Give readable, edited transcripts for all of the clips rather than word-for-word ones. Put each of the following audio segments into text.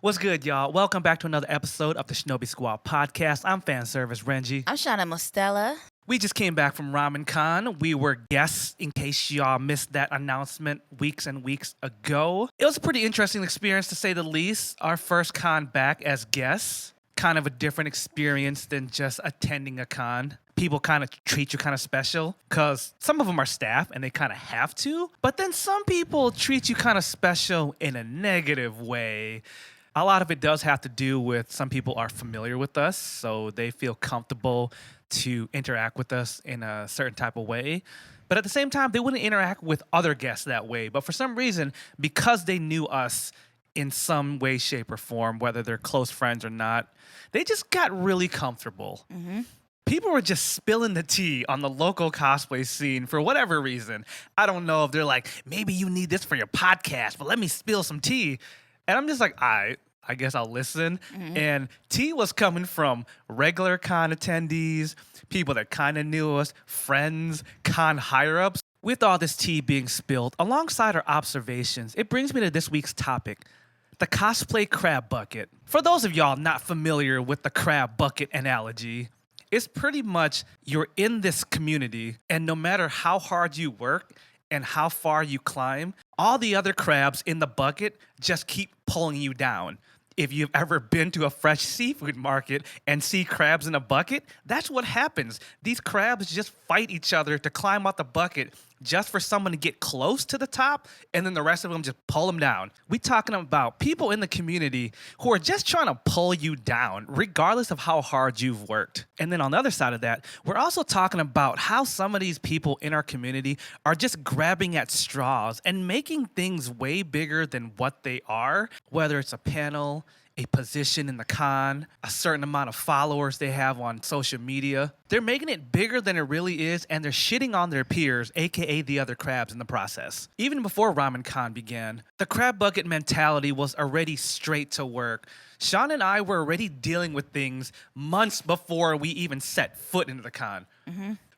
What's good, y'all? Welcome back to another episode of the Shinobi Squad Podcast. I'm fan service Renji. I'm Shana Mostella. We just came back from Ramen Con. We were guests, in case y'all missed that announcement weeks and weeks ago. It was a pretty interesting experience, to say the least. Our first con back as guests. Kind of a different experience than just attending a con. People kind of treat you kind of special because some of them are staff and they kind of have to. But then some people treat you kind of special in a negative way. A lot of it does have to do with some people are familiar with us, so they feel comfortable to interact with us in a certain type of way. But at the same time, they wouldn't interact with other guests that way. But for some reason, because they knew us in some way, shape, or form, whether they're close friends or not, they just got really comfortable. People were just spilling the tea on the local cosplay scene for whatever reason. I don't know if they're like, maybe you need this for your podcast, but let me spill some tea. And I'm just like, I guess I'll listen. And tea was coming from regular con attendees, people that kind of knew us, friends, con higher-ups. With all this tea being spilled, alongside our observations, it brings me to this week's topic, the Cosplay Crab bucket. For those of y'all not familiar with the crab bucket analogy, it's pretty much you're in this community, and no matter how hard you work and how far you climb, all the other crabs in the bucket just keep pulling you down. If you've ever been to a fresh seafood market and see crabs in a bucket, that's what happens. These crabs just fight each other to climb out the bucket just for someone to get close to the top, and then the rest of them just pull them down. We're talking about people in the community who are just trying to pull you down, regardless of how hard you've worked. And then on the other side of that, we're also talking about how some of these people in our community are just grabbing at straws and making things way bigger than what they are, whether it's a panel, a position in the con, a certain amount of followers they have on social media. They're making it bigger than it really is, and they're shitting on their peers, aka the other crabs, in the process. Even before Ramen Con began, the crab bucket mentality was already straight to work. Sean and I were already dealing with things months before we even set foot into the con.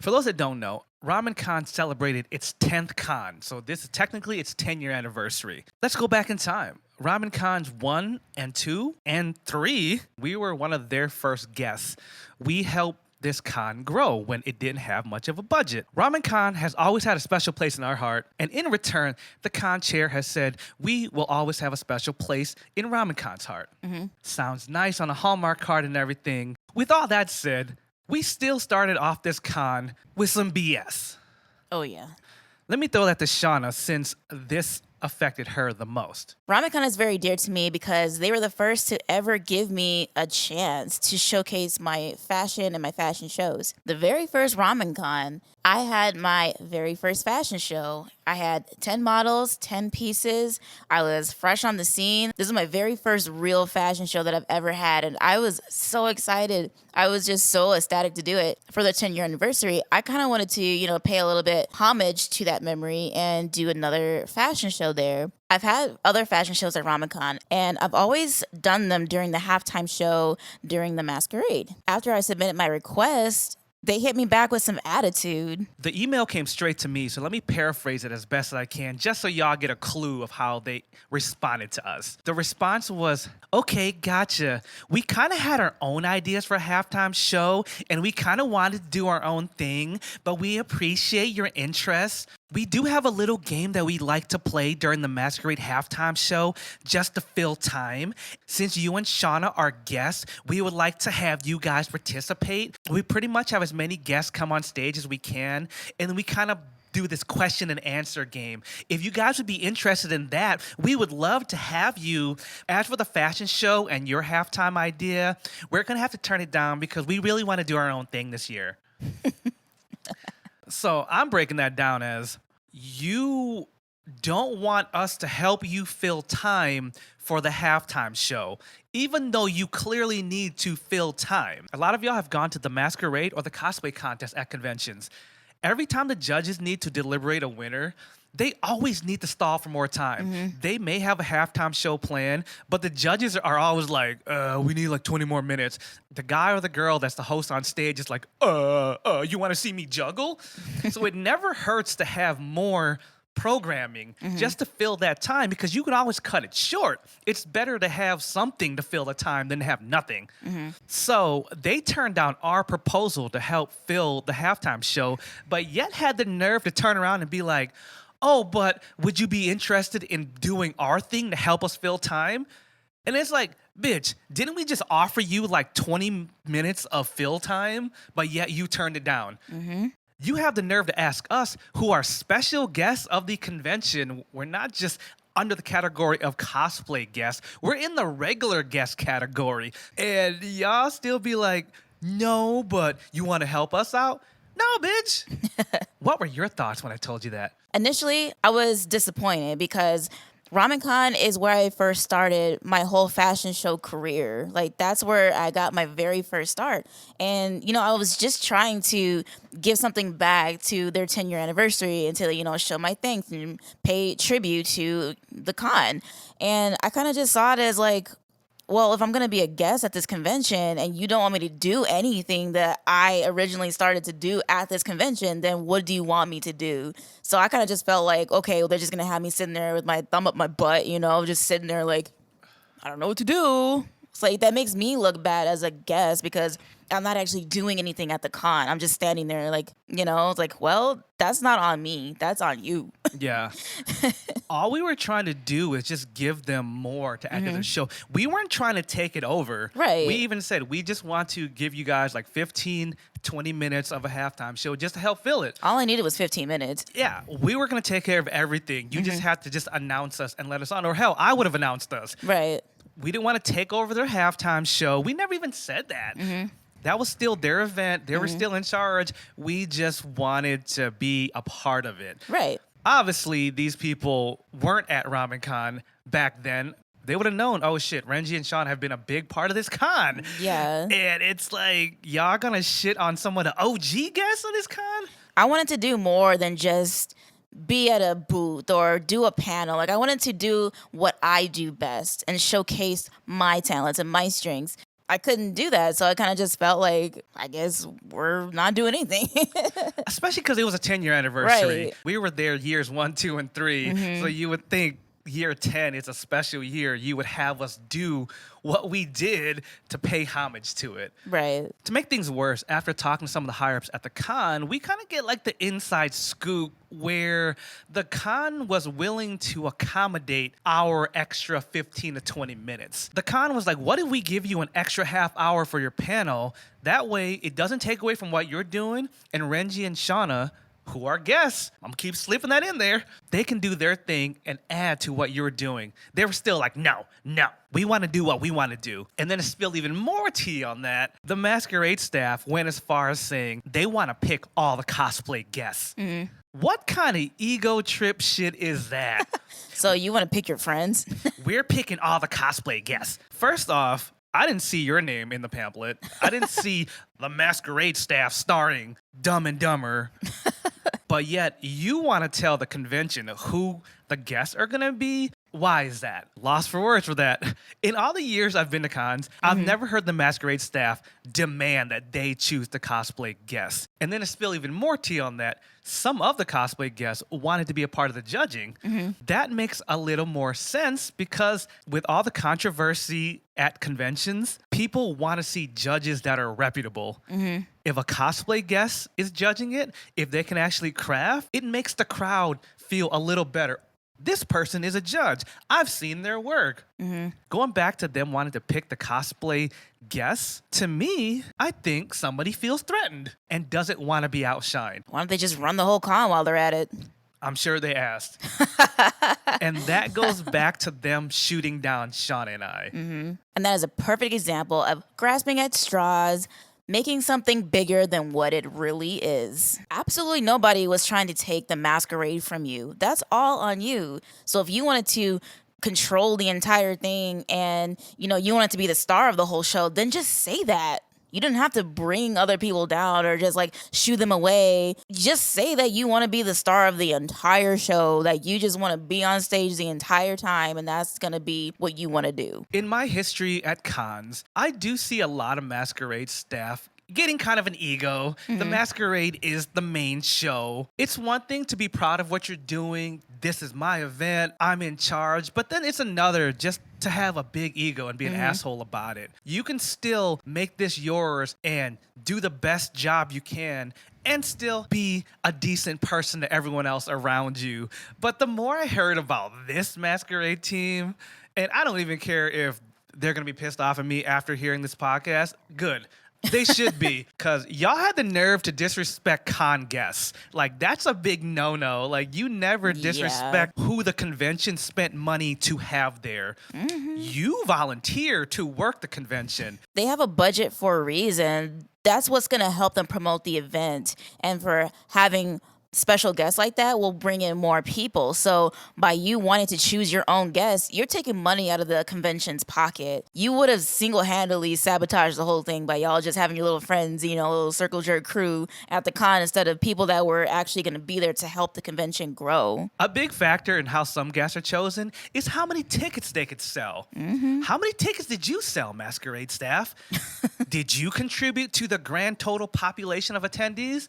For those that don't know, Ramen Con celebrated its 10th con, so this is technically its 10-year anniversary. Let's go back in time. Ramen Cons 1 and 2 and 3, we were one of their first guests. We helped this con grow when it didn't have much of a budget. Ramen Con has always had a special place in our heart, and in return, the con chair has said we will always have a special place in Ramen Con's heart. Sounds nice on a Hallmark card and everything. With all that said, we still started off this con with some BS. Oh, yeah. Let me throw that to Shana, since this affected her the most. RamenCon is very dear to me because they were the first to ever give me a chance to showcase my fashion and my fashion shows. The very first RamenCon, I had my very first fashion show. I had 10 models, 10 pieces. I was fresh on the scene. This is my very first real fashion show that I've ever had, and I was so excited. I was just so ecstatic to do it. For the 10-year anniversary, I kind of wanted to, pay a little bit homage to that memory and do another fashion show there. I've had other fashion shows at RamenCon, and I've always done them during the halftime show during the masquerade. After I submitted my request, they hit me back with some attitude. The email came straight to me, so let me paraphrase it as best as I can, just so y'all get a clue of how they responded to us. The response was, okay, gotcha. We kind of had our own ideas for a halftime show, and we kind of wanted to do our own thing, but we appreciate your interest. We do have a little game that we like to play during the Masquerade halftime show just to fill time. Since you and Shana are guests, we would like to have you guys participate. We pretty much have as many guests come on stage as we can, and then we kind of do this question and answer game. If you guys would be interested in that, we would love to have you. As for the fashion show and your halftime idea, we're going to have to turn it down because we really want to do our own thing this year. So I'm breaking that down as you don't want us to help you fill time for the halftime show, even though you clearly need to fill time. A lot of y'all have gone to the masquerade or the cosplay contest at conventions. Every time the judges need to deliberate a winner, they always need to stall for more time. They may have a halftime show plan, but the judges are always like, we need like 20 more minutes. The guy or the girl that's the host on stage is like, you want to see me juggle? So it never hurts to have more programming just to fill that time, because you can always cut it short. It's better to have something to fill the time than to have nothing. So they turned down our proposal to help fill the halftime show, but yet had the nerve to turn around and be like, oh, but would you be interested in doing our thing to help us fill time? And it's like, bitch, didn't we just offer you like 20 minutes of fill time, but yet you turned it down? You have the nerve to ask us, who are special guests of the convention. We're not just under the category of cosplay guests. We're in the regular guest category. And y'all still be like, no, but you want to help us out? No, bitch. What were your thoughts when I told you that? Initially, I was disappointed because RamenCon is where I first started my whole fashion show career. Like, that's where I got my very first start. And, I was just trying to give something back to their 10-year anniversary and to, show my thanks and pay tribute to the con. And I kind of just saw it as like, well, if I'm going to be a guest at this convention and you don't want me to do anything that I originally started to do at this convention, then what do you want me to do? So I kind of just felt like, okay, well, they're just going to have me sitting there with my thumb up my butt, just sitting there like, I don't know what to do. It's like, that makes me look bad as a guest because I'm not actually doing anything at the con. I'm just standing there like, it's like, well, that's not on me. That's on you. Yeah. All we were trying to do is just give them more to add to the show. We weren't trying to take it over. Right. We even said we just want to give you guys like 15, 20 minutes of a halftime show just to help fill it. All I needed was 15 minutes. Yeah. We were going to take care of everything. You just had to just announce us and let us on. Or hell, I would have announced us. Right. We didn't want to take over their halftime show. We never even said that. That was still their event. They were still in charge. We just wanted to be a part of it. Right. Obviously, these people weren't at RamenCon back then. They would have known, oh shit, Renji and Shana have been a big part of this con. Yeah. And it's like, y'all gonna shit on some of the OG guests of this con? I wanted to do more than just be at a booth or do a panel. Like, I wanted to do what I do best and showcase my talents and my strengths. I couldn't do that, so I kind of just felt like, I guess we're not doing anything. Especially because it was a 10-year anniversary. Right. We were there years 1, 2, and 3, so you would think year 10 is a special year. You would have us do what we did to pay homage to it. Right. To make things worse, after talking to some of the higher-ups at the con, we kind of get like the inside scoop where the con was willing to accommodate our extra 15 to 20 minutes. The con was like, what if we give you an extra half hour for your panel? That way, it doesn't take away from what you're doing, and Renji and Shana, who are guests, I'm gonna keep slipping that in there, they can do their thing and add to what you're doing. They were still like, no, we want to do what we want to do. And then to spill even more tea on that, the Masquerade staff went as far as saying they want to pick all the cosplay guests. What kind of ego trip shit is that? So you want to pick your friends? We're picking all the cosplay guests. First off, I didn't see your name in the pamphlet. I didn't see the Masquerade staff starring Dumb and Dumber. But yet, you want to tell the convention who the guests are going to be? Why is that? Lost for words for that. In all the years I've been to cons, I've never heard the Masquerade staff demand that they choose the cosplay guests. And then to spill even more tea on that, some of the cosplay guests wanted to be a part of the judging. That makes a little more sense because with all the controversy at conventions, people want to see judges that are reputable. If a cosplay guest is judging it, if they can actually craft, it makes the crowd feel a little better. This person is a judge. I've seen their work. Going back to them wanting to pick the cosplay guests, to me, I think somebody feels threatened and doesn't want to be outshined. Why don't they just run the whole con while they're at it? I'm sure they asked. And that goes back to them shooting down Shana and I. And that is a perfect example of grasping at straws, making something bigger than what it really is. Absolutely nobody was trying to take the masquerade from you. That's all on you. So if you wanted to control the entire thing and, you wanted to be the star of the whole show, then just say that. You didn't have to bring other people down or just like shoo them away. Just say that you want to be the star of the entire show, that you just want to be on stage the entire time, and that's going to be what you want to do. In my history at cons, I do see a lot of Masquerade staff getting kind of an ego. The Masquerade is the main show. It's one thing to be proud of what you're doing, this is my event, I'm in charge. But then it's another just to have a big ego and be an asshole about it. You can still make this yours and do the best job you can and still be a decent person to everyone else around you. But the more I heard about this masquerade team, and I don't even care if they're going to be pissed off at me after hearing this podcast, good. They should be, because y'all had the nerve to disrespect con guests. Like, that's a big no-no. Like, you never disrespect who the convention spent money to have there. You volunteer to work the convention. They have a budget for a reason. That's what's going to help them promote the event. And for having special guests like that will bring in more people. So by you wanting to choose your own guests, you're taking money out of the convention's pocket. You would have single-handedly sabotaged the whole thing by y'all just having your little friends, you know, little circle jerk crew at the con instead of people that were actually going to be there to help the convention grow. A big factor in how some guests are chosen is how many tickets they could sell. How many tickets did you sell, Masquerade staff? Did you contribute to the grand total population of attendees?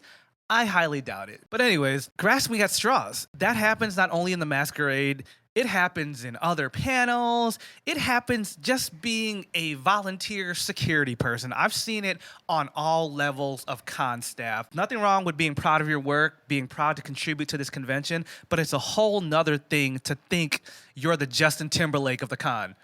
I highly doubt it. But anyways, grasping at straws. That happens not only in the masquerade, it happens in other panels. It happens just being a volunteer security person. I've seen it on all levels of con staff. Nothing wrong with being proud of your work, being proud to contribute to this convention, but it's a whole nother thing to think you're the Justin Timberlake of the con.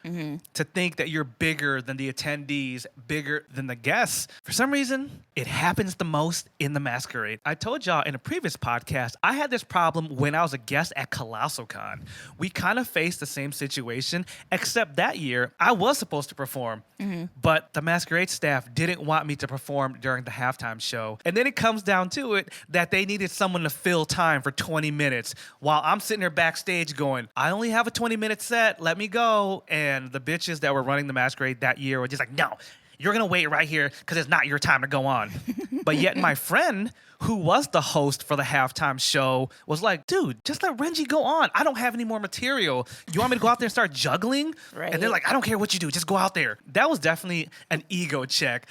To think that you're bigger than the attendees, bigger than the guests. For some reason, it happens the most in the masquerade. I told y'all in a previous podcast, I had this problem when I was a guest at Colossal Con. We kind of faced the same situation, except that year I was supposed to perform, but the masquerade staff didn't want me to perform during the halftime show. And then it comes down to it that they needed someone to fill time for 20 minutes while I'm sitting there backstage going, I only have a 20-minute set, let me go. And the bitches that were running the masquerade that year were just like, no, you're going to wait right here because it's not your time to go on. But yet my friend, who was the host for the halftime show, was like, dude, just let Renji go on. I don't have any more material. You want me to go out there and start juggling? Right. And they're like, I don't care what you do. Just go out there. That was definitely an ego check.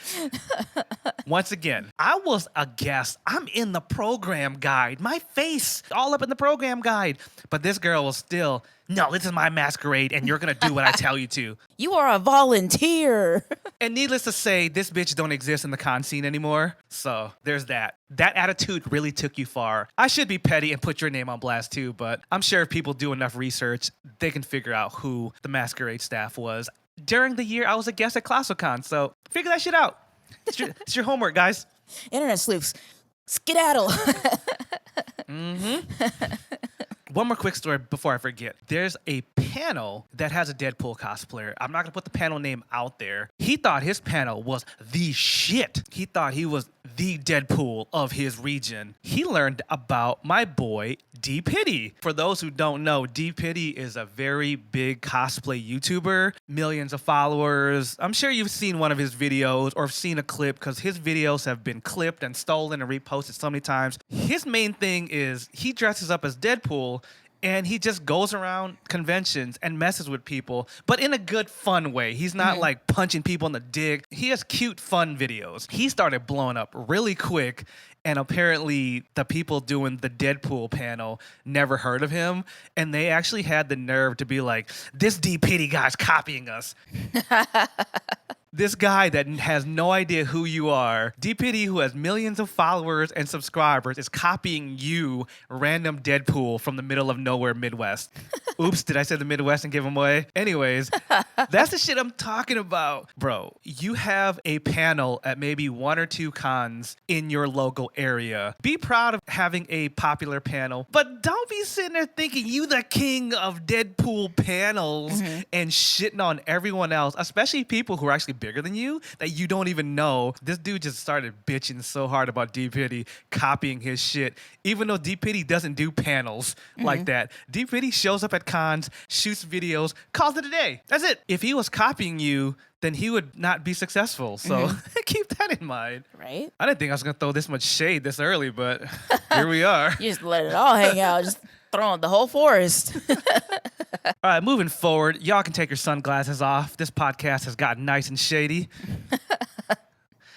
Once again, I was a guest. I'm in the program guide. My face all up in the program guide. But this girl was still, no, this is my masquerade, and you're going to do what I tell you to. You are a volunteer. And needless to say, this bitch don't exist in the con scene anymore. So there's that. That attitude really took you far. I should be petty and put your name on blast too, but I'm sure if people do enough research, they can figure out who the masquerade staff was. During the year, I was a guest at ClassiCon, so figure that shit out. It's your homework, guys. Internet sleuths, skedaddle. One more quick story before I forget. There's a panel that has a Deadpool cosplayer. I'm not going to put the panel name out there. He thought his panel was the shit. He thought he was the Deadpool of his region. He learned about my boy, D. Pitty. For those who don't know, D. Pitty is a very big cosplay YouTuber, millions of followers. I'm sure you've seen one of his videos or seen a clip because his videos have been clipped and stolen and reposted so many times. His main thing is he dresses up as Deadpool and he just goes around conventions and messes with people, but in a good, fun way. He's not like punching people in the dick. He has cute, fun videos. He started blowing up really quick, and apparently the people doing the Deadpool panel never heard of him, and they actually had the nerve to be like, this D. Pitty guy's copying us. This guy that has no idea who you are, D. Pitty, who has millions of followers and subscribers, is copying you, random Deadpool from the middle of nowhere Midwest. Oops, did I say the Midwest and give him away? Anyways, that's the shit I'm talking about. Bro, you have a panel at maybe 1 or 2 cons in your local area. Be proud of having a popular panel, but don't be sitting there thinking you the king of Deadpool panels and shitting on everyone else, especially people who are actually bigger than you that you don't even know. This dude just started bitching so hard about D. Pitty copying his shit, even though D. Pitty doesn't do panels like that. D. Pitty shows up at cons, shoots videos, calls it a day. That's it. If he was copying you, then he would not be successful. So keep that in mind. Right? I didn't think I was going to throw this much shade this early, but here we are. You just let it all hang out. Just throwing the whole forest. All right, moving forward, y'all can take your sunglasses off. This podcast has gotten nice and shady.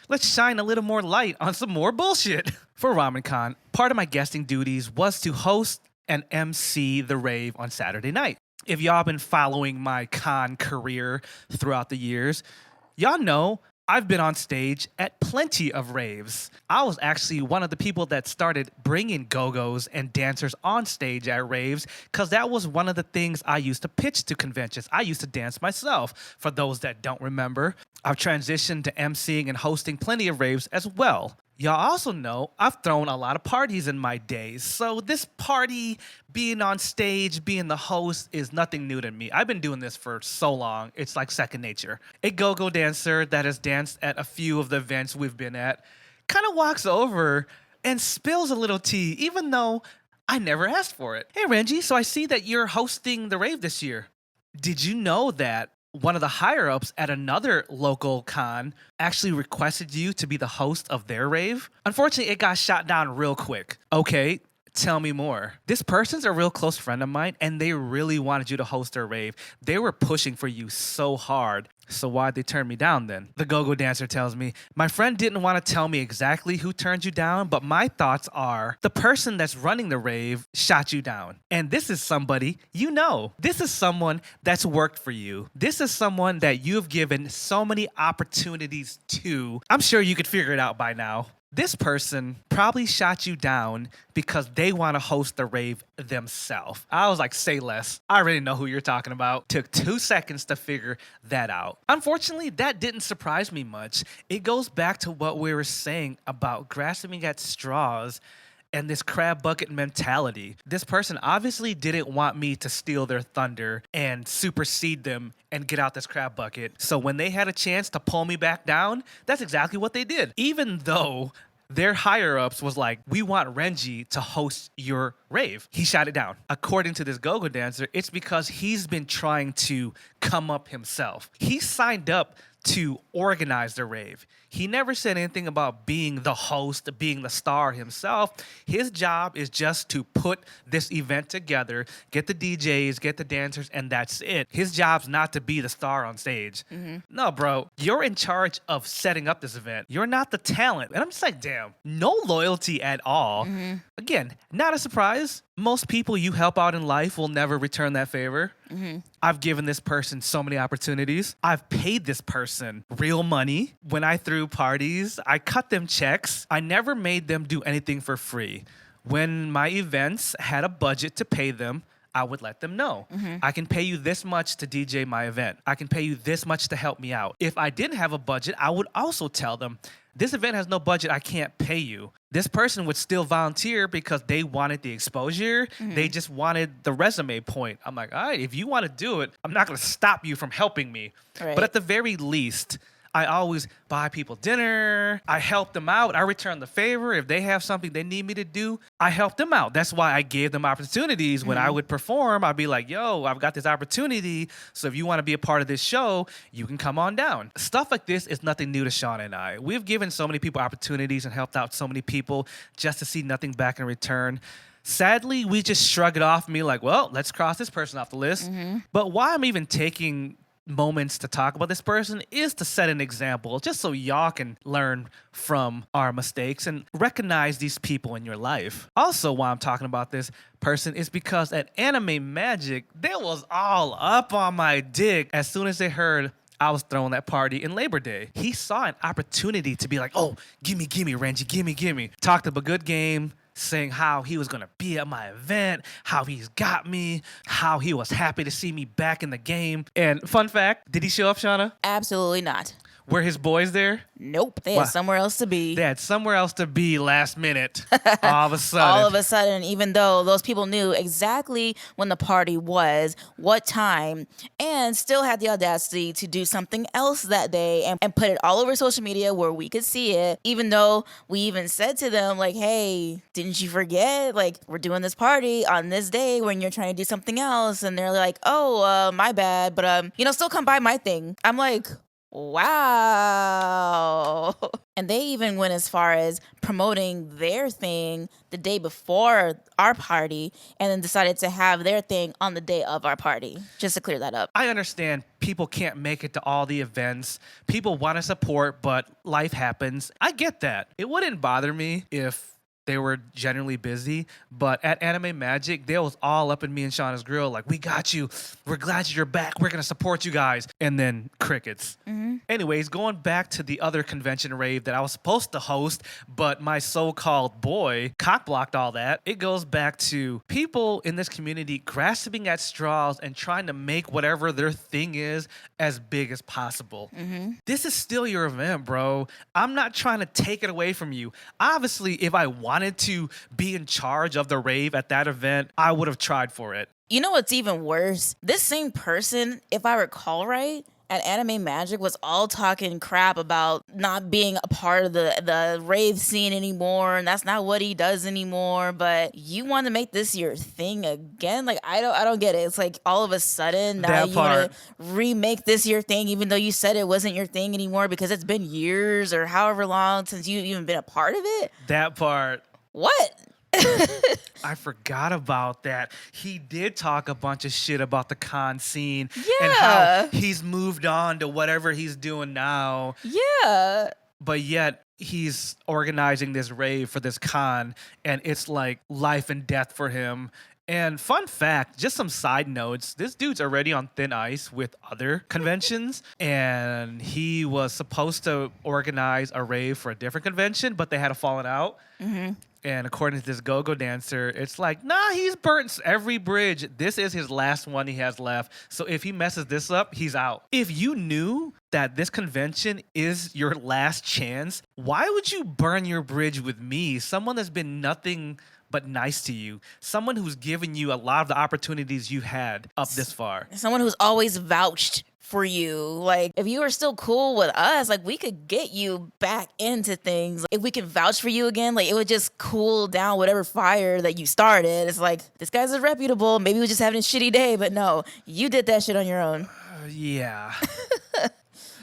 Let's shine a little more light on some more bullshit. For RamenCon, part of my guesting duties was to host and MC the rave on Saturday night. If y'all been following my con career throughout the years, y'all know I've been on stage at plenty of raves. I was actually one of the people that started bringing go-go's and dancers on stage at raves because that was one of the things I used to pitch to conventions. I used to dance myself. For those that don't remember, I've transitioned to emceeing and hosting plenty of raves as well. Y'all also know I've thrown a lot of parties in my days, so this party, being on stage, being the host is nothing new to me. I've been doing this for so long, it's like second nature. A go-go dancer that has danced at a few of the events we've been at kind of walks over and spills a little tea, even though I never asked for it. Hey Renji, so I see that you're hosting the rave this year. Did you know that one of the higher-ups at another local con actually requested you to be the host of their rave? Unfortunately, it got shot down real quick. Okay, tell me more. This person's a real close friend of mine, and they really wanted you to host their rave. They were pushing for you so hard. So why'd they turn me down then? The go-go dancer tells me, my friend didn't want to tell me exactly who turned you down, but my thoughts are the person that's running the rave shot you down. And this is somebody you know. This is someone that's worked for you. This is someone that you've given so many opportunities to. I'm sure you could figure it out by now. This person probably shot you down because they want to host the rave themselves. I was like, say less. I already know who you're talking about. Took 2 seconds to figure that out. Unfortunately, that didn't surprise me much. It goes back to what we were saying about grasping at straws and this crab bucket mentality. This person obviously didn't want me to steal their thunder and supersede them and get out this crab bucket. So when they had a chance to pull me back down, that's exactly what they did. Even though their higher-ups was like, we want Renji to host your rave. He shot it down. According to this go-go dancer, it's because he's been trying to come up himself. He signed up to organize the rave. He never said anything about being the host, being the star himself. His job is just to put this event together, get the DJs, get the dancers, and that's it. His job's not to be the star on stage. No, bro, you're in charge of setting up this event. You're not the talent. And I'm just like, damn, no loyalty at all. Again, not a surprise. Most people you help out in life will never return that favor. I've given this person so many opportunities. I've paid this person real money. When I threw parties, I cut them checks. I never made them do anything for free. When my events had a budget to pay them, I would let them know. I can pay you this much to DJ my event. I can pay you this much to help me out. If I didn't have a budget, I would also tell them, this event has no budget, I can't pay you. This person would still volunteer because they wanted the exposure. They just wanted the resume point. I'm like, all right, if you want to do it, I'm not going to stop you from helping me. Right. But at the very least, I always buy people dinner. I help them out. I return the favor. If they have something they need me to do, I help them out. That's why I gave them opportunities. When I would perform, I'd be like, yo, I've got this opportunity. So if you want to be a part of this show, you can come on down. Stuff like this is nothing new to Shana and I. We've given so many people opportunities and helped out so many people just to see nothing back in return. Sadly, we just shrug it off and be like, well, let's cross this person off the list. But why I'm even taking moments to talk about this person is to set an example, just so y'all can learn from our mistakes and recognize these people in your life. Also, why I'm talking about this person is because at Anime Magic, they was all up on my dick as soon as they heard I was throwing that party in Labor Day. He saw an opportunity to be like, oh, gimme, Renji, gimme. Talked up a good game, saying how he was going to be at my event, how he's got me, how he was happy to see me back in the game. And fun fact, did he show up, Shana? Absolutely not. Were his boys there? Nope. They had somewhere else to be. They had somewhere else to be last minute. All of a sudden. All of a sudden, even though those people knew exactly when the party was, what time, and still had the audacity to do something else that day and put it all over social media where we could see it, even though we even said to them, like, hey, didn't you forget? Like, we're doing this party on this day when you're trying to do something else. And they're like, oh, my bad. But, still come by my thing. I'm like, wow. And they even went as far as promoting their thing the day before our party and then decided to have their thing on the day of our party, just to clear that up. I understand people can't make it to all the events. People want to support, but life happens. I get that. It wouldn't bother me if they were generally busy. But at Anime Magic, they was all up in me and Shauna's grill, like, we got you. We're glad you're back. We're going to support you guys. And then crickets. Anyways, going back to the other convention rave that I was supposed to host, but my so-called boy cock-blocked all that. It goes back to people in this community grasping at straws and trying to make whatever their thing is as big as possible. This is still your event, bro. I'm not trying to take it away from you. Obviously, if I wanted to be in charge of the rave at that event, I would have tried for it. You know what's even worse? This same person, if I recall right, at Anime Magic was all talking crap about not being a part of the rave scene anymore, and that's not what he does anymore. But you want to make this your thing again? Like, I don't get it. It's like all of a sudden now you want to remake this your thing, even though you said it wasn't your thing anymore because it's been years or however long since you even been a part of it. That part. What? I forgot about that. He did talk a bunch of shit about the con scene Yeah. and how he's moved on to whatever he's doing now. Yeah. But yet he's organizing this rave for this con, and it's like life and death for him. And fun fact, just some side notes, this dude's already on thin ice with other conventions, and he was supposed to organize a rave for a different convention, but they had a falling out. And according to this go-go dancer, it's like, nah, he's burnt every bridge. This is his last one he has left. So if he messes this up, he's out. If you knew that this convention is your last chance, why would you burn your bridge with me, someone that's been nothing but nice to you, someone who's given you a lot of the opportunities you had up this far? Someone who's always vouched for you. Like, if you were still cool with us, like, we could get you back into things. If we could vouch for you again, like, it would just cool down whatever fire that you started. It's like, this guy's is reputable. Maybe he was just having a shitty day, but no, you did that shit on your own. Yeah.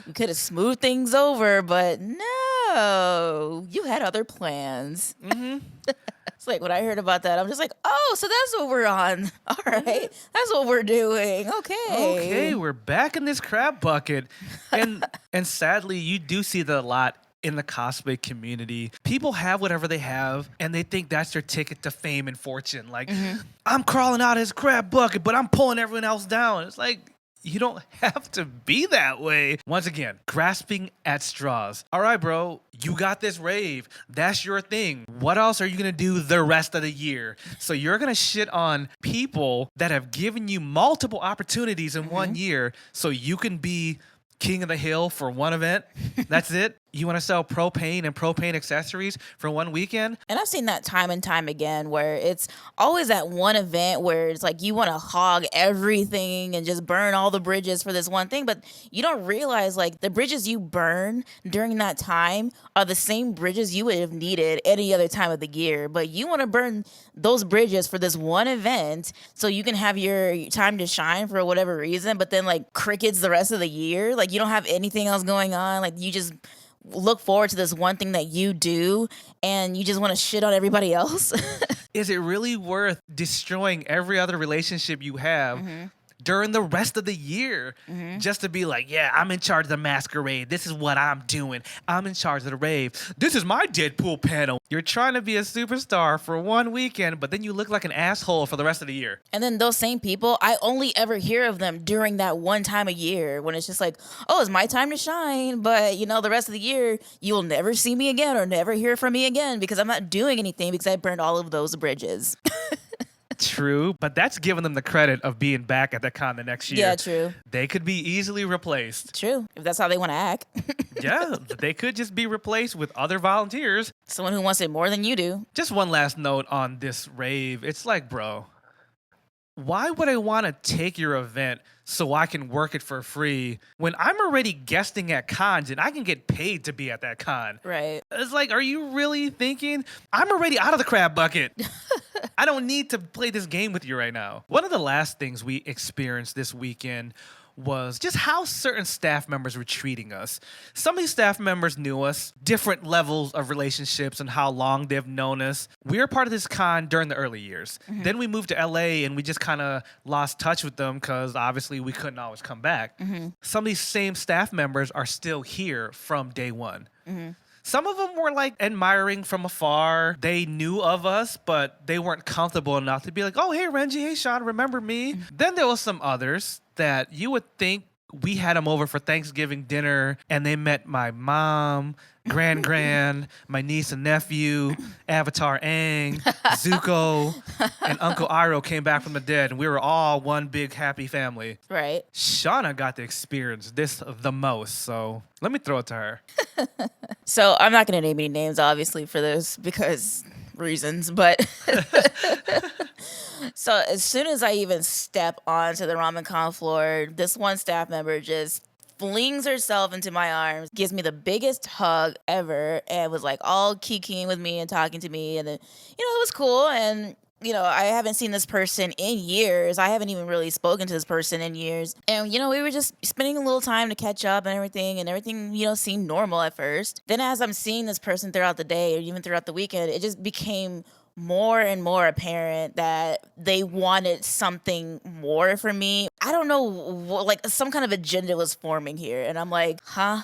You could have smoothed things over, but no, you had other plans. It's like when I heard about that, I'm just like, oh, so that's what we're on. All right. That's what we're doing. Okay, we're back in this crab bucket. And sadly, you do see that a lot in the cosplay community. People have whatever they have, and they think that's their ticket to fame and fortune. Like, I'm crawling out of this crab bucket, but I'm pulling everyone else down. It's like, you don't have to be that way. Once again, grasping at straws. All right, bro, you got this rave. That's your thing. What else are you going to do the rest of the year? So you're going to shit on people that have given you multiple opportunities in 1 year so you can be king of the hill for one event? That's it? You want to sell propane and propane accessories for one weekend? And I've seen that time and time again where it's always at one event where it's like you want to hog everything and just burn all the bridges for this one thing. But you don't realize like the bridges you burn during that time are the same bridges you would have needed any other time of the year. But you want to burn those bridges for this one event so you can have your time to shine for whatever reason. But then like crickets the rest of the year. Like you don't have anything else going on. Like you just look forward to this one thing that you do and you just want to shit on everybody else. Is it really worth destroying every other relationship you have during the rest of the year just to be like, yeah, I'm in charge of the masquerade. This is what I'm doing. I'm in charge of the rave. This is my Deadpool panel. You're trying to be a superstar for one weekend, but then you look like an asshole for the rest of the year. And then those same people, I only ever hear of them during that one time a year when it's just like, oh, it's my time to shine. But, you know, the rest of the year, you'll never see me again or never hear from me again because I'm not doing anything because I burned all of those bridges. True, but that's giving them the credit of being back at the con the next year. Yeah, true. They could be easily replaced. True, if that's how they want to act. Yeah, they could just be replaced with other volunteers. Someone who wants it more than you do. Just one last note on this rave. It's like, bro, why would I want to take your event so I can work it for free when I'm already guesting at cons and I can get paid to be at that con? Right. It's like, are you really thinking? I'm already out of the crab bucket. I don't need to play this game with you right now. One of the last things we experienced this weekend was just how certain staff members were treating us. Some of these staff members knew us, different levels of relationships and how long they've known us. We were part of this con during the early years. Then we moved to LA and we just kind of lost touch with them because obviously we couldn't always come back. Some of these same staff members are still here from day one. Some of them were like admiring from afar. They knew of us, but they weren't comfortable enough to be like, oh, hey, Renji, hey, Sean, remember me? Then there was some others that you would think we had them over for Thanksgiving dinner, and they met my mom, Gran, my niece and nephew, Avatar Aang, Zuko, and Uncle Iroh came back from the dead, and we were all one big happy family. Right. Shana got to experience this the most, so let me throw it to her. So I'm not going to name any names, obviously, for this because reasons, but so as soon as I even step onto the ramen con floor, this one staff member just flings herself into my arms, gives me the biggest hug ever, and was like all kikiing with me and talking to me. And then, it was cool. And, I haven't seen this person in years. I haven't even really spoken to this person in years. And, we were just spending a little time to catch up and everything, seemed normal at first. Then as I'm seeing this person throughout the day or even throughout the weekend, it just became more and more apparent that they wanted something more from me. I don't know, like some kind of agenda was forming here. And I'm like, huh?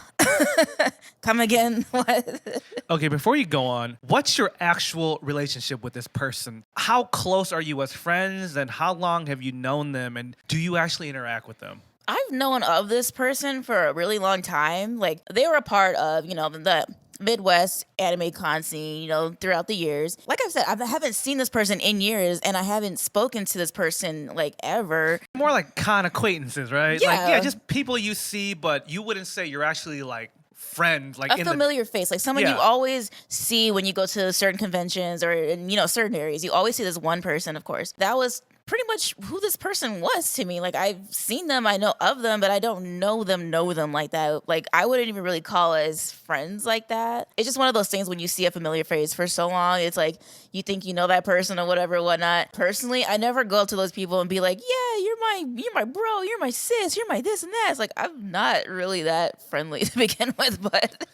Come again? What? Okay, before you go on, what's your actual relationship with this person? How close are you as friends, and how long have you known them, and do you actually interact with them? I've known of this person for a really long time. Like, they were a part of, the Midwest anime con scene, throughout the years. Like I said, I haven't seen this person in years, and I haven't spoken to this person like ever. More like con acquaintances, right? Yeah. Just people you see, but you wouldn't say you're actually like friends. Like a familiar face, like someone you always see when you go to certain conventions or in, certain areas. You always see this one person, of course. That was pretty much who this person was to me. Like, I've seen them, I know of them, but I don't know them like that. Like, I wouldn't even really call as friends like that. It's just one of those things when you see a familiar face for so long, it's like you think you know that person or whatever, whatnot. Personally, I never go up to those people and be like, yeah, you're my bro, you're my sis, you're my this and that. It's like, I'm not really that friendly to begin with, but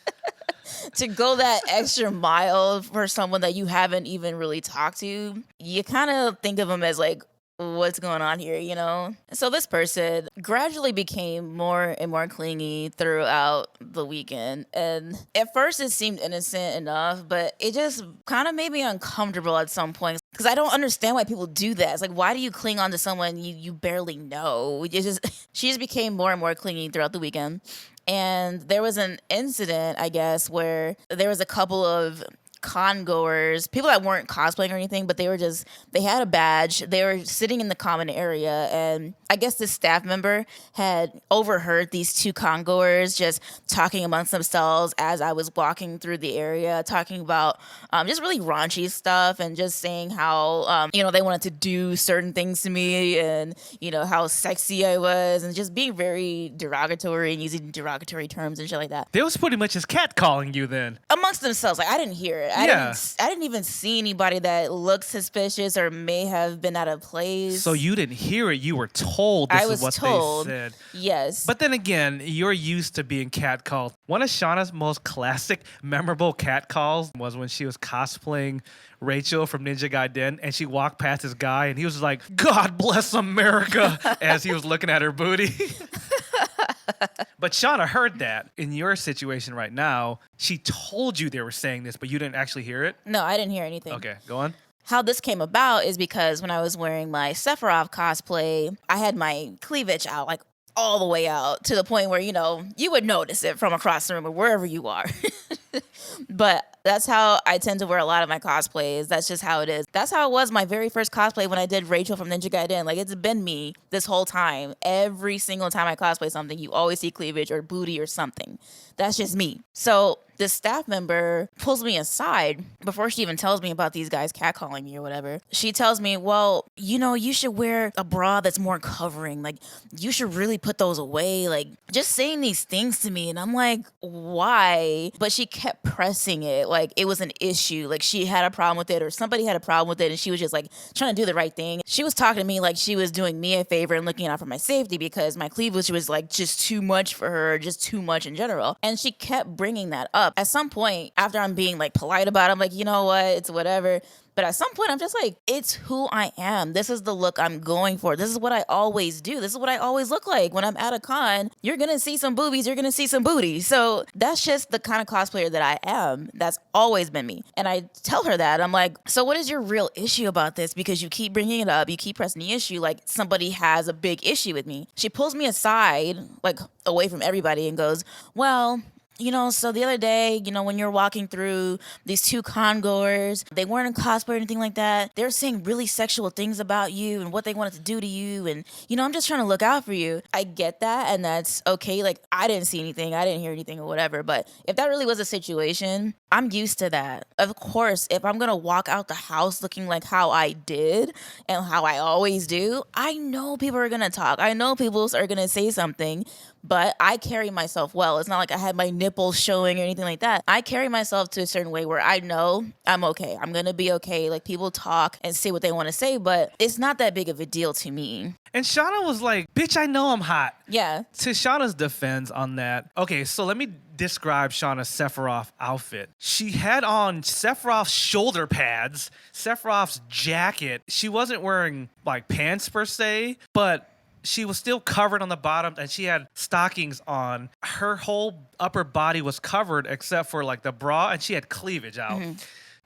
to go that extra mile for someone that you haven't even really talked to, you kind of think of them as like, what's going on here? So this person gradually became more and more clingy throughout the weekend. And at first it seemed innocent enough, but it just kind of made me uncomfortable at some point because I don't understand why people do that. It's like, why do you cling on to someone you barely know? She just became more and more clingy throughout the weekend. And there was an incident, I guess, where there was a couple of con goers, people that weren't cosplaying or anything, but they had a badge. They were sitting in the common area, and I guess this staff member had overheard these two con goers just talking amongst themselves as I was walking through the area, talking about just really raunchy stuff and just saying how, they wanted to do certain things to me and, how sexy I was and just being very derogatory and using derogatory terms and shit like that. They was pretty much just catcalling you then. Amongst themselves. Like, I didn't hear it. I didn't even see anybody that looked suspicious or may have been out of place. So you didn't hear it. You were told this is what told, they said. Yes. But then again, you're used to being catcalled. One of Shauna's most classic, memorable catcalls was when she was cosplaying Rachel from Ninja Gaiden, and she walked past this guy, and he was like, "God bless America," as he was looking at her booty. But Shana heard that. In your situation right now, she told you they were saying this, but you didn't actually hear it? No, I didn't hear anything. Okay, go on. How this came about is because when I was wearing my Sephiroth cosplay, I had my cleavage out, like all the way out, to the point where, you would notice it from across the room or wherever you are. But that's how I tend to wear a lot of my cosplays. That's just how it is. That's how it was my very first cosplay when I did Rachel from Ninja Gaiden. Like, it's been me this whole time. Every single time I cosplay something, you always see cleavage or booty or something. That's just me. So this staff member pulls me aside before she even tells me about these guys catcalling me or whatever. She tells me, well, you should wear a bra that's more covering. Like, you should really put those away. Like, just saying these things to me. And I'm like, why? But she kept pressing it. Like, it was an issue. Like, she had a problem with it or somebody had a problem with it. And she was just like trying to do the right thing. She was talking to me like she was doing me a favor and looking out for my safety because my cleavage was like just too much for her, just too much in general. And she kept bringing that up. At some point, after I'm being like polite about it, I'm like, you know what? It's whatever. But at some point, I'm just like, it's who I am. This is the look I'm going for. This is what I always do. This is what I always look like. When I'm at a con, you're going to see some boobies. You're going to see some booty. So that's just the kind of cosplayer that I am. That's always been me. And I tell her that. I'm like, so what is your real issue about this? Because you keep bringing it up. You keep pressing the issue like somebody has a big issue with me. She pulls me aside, like away from everybody, and goes, well, so the other day, when you're walking through these two congoers, they weren't in cosplay or anything like that. They're saying really sexual things about you and what they wanted to do to you. And, I'm just trying to look out for you. I get that. And that's okay. Like, I didn't see anything. I didn't hear anything or whatever. But if that really was a situation, I'm used to that. Of course, if I'm going to walk out the house looking like how I did and how I always do, I know people are going to talk. I know people are going to say something. But I carry myself well. It's not like I had my nipples showing or anything like that. I carry myself to a certain way where I know I'm okay. I'm going to be okay. Like, people talk and say what they want to say, but it's not that big of a deal to me. And Shana was like, bitch, I know I'm hot. Yeah. To Shana's defense on that, okay, so let me describe Shana's Sephiroth outfit. She had on Sephiroth's shoulder pads, Sephiroth's jacket. She wasn't wearing, like, pants per se, but she was still covered on the bottom, and she had stockings on. Her whole upper body was covered except for like the bra, and she had cleavage out. Mm-hmm.